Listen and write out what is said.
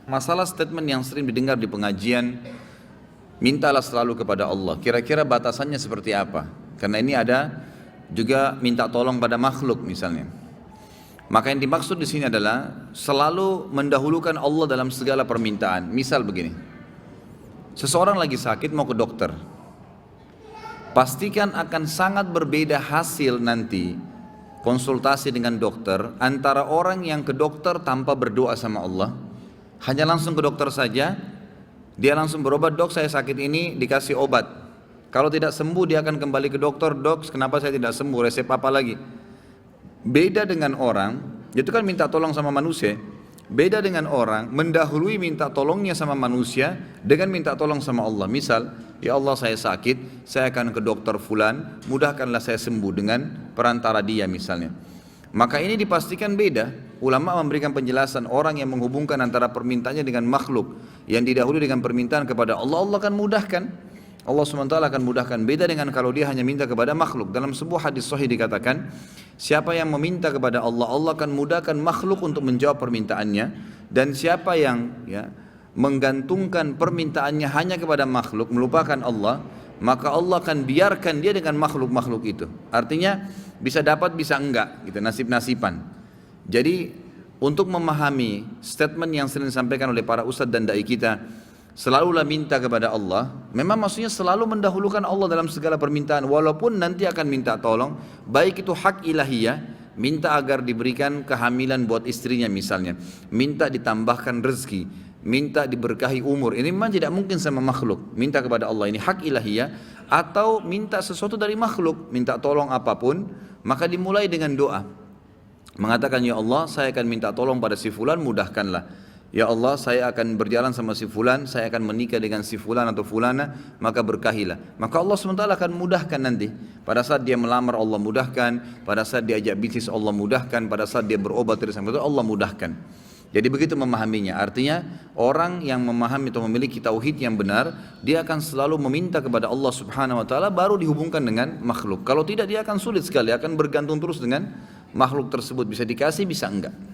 masalah statement yang sering didengar di pengajian, mintalah selalu kepada Allah. Kira-kira batasannya seperti apa? Karena ini ada juga minta tolong pada makhluk misalnya. Maka yang dimaksud di sini adalah selalu mendahulukan Allah dalam segala permintaan. Misal begini, seseorang lagi sakit mau ke dokter, pastikan akan sangat berbeda hasil nanti konsultasi dengan dokter antara orang yang ke dokter tanpa berdoa sama Allah, hanya langsung ke dokter saja, dia langsung berobat, dok saya sakit ini, dikasih obat. Kalau tidak sembuh dia akan kembali ke dokter, dok kenapa saya tidak sembuh, resep apa lagi. Beda dengan orang, itu kan minta tolong sama manusia. Beda dengan orang mendahului minta tolongnya sama manusia dengan minta tolong sama Allah. Misal, ya Allah saya sakit, saya akan ke dokter fulan, mudahkanlah saya sembuh dengan perantara dia misalnya. Maka ini dipastikan beda. Ulama memberikan penjelasan orang yang menghubungkan antara permintaannya dengan makhluk yang didahului dengan permintaan kepada Allah, Allah akan mudahkan. Allah SWT akan mudahkan. Beda dengan kalau dia hanya minta kepada makhluk. Dalam sebuah hadis sahih dikatakan, siapa yang meminta kepada Allah, Allah akan mudahkan makhluk untuk menjawab permintaannya. Dan siapa yang menggantungkan permintaannya hanya kepada makhluk, melupakan Allah, maka Allah akan biarkan dia dengan makhluk-makhluk itu. Artinya bisa dapat bisa enggak, gitu, nasib-nasiban. Jadi untuk memahami statement yang sering disampaikan oleh para ustadz dan dai kita, selalulah minta kepada Allah, memang maksudnya selalu mendahulukan Allah dalam segala permintaan, walaupun nanti akan minta tolong, baik itu hak ilahiyah, minta agar diberikan kehamilan buat istrinya misalnya, minta ditambahkan rezeki, minta diberkahi umur, ini memang tidak mungkin sama makhluk, minta kepada Allah ini hak ilahiyah, atau minta sesuatu dari makhluk, minta tolong apapun, maka dimulai dengan doa, mengatakan ya Allah saya akan minta tolong pada si fulan, mudahkanlah. Ya Allah saya akan berjalan sama si fulan, saya akan menikah dengan si fulan atau fulana, maka berkahilah. Maka Allah SWT akan mudahkan nanti. Pada saat dia melamar Allah mudahkan, pada saat diajak bisnis Allah mudahkan, pada saat dia berobat dari sampai itu Allah mudahkan. Jadi begitu memahaminya. Artinya orang yang memahami atau memiliki tauhid yang benar, dia akan selalu meminta kepada Allah Subhanahu wa taala baru dihubungkan dengan makhluk. Kalau tidak dia akan sulit sekali, akan bergantung terus dengan makhluk tersebut, bisa dikasih bisa enggak.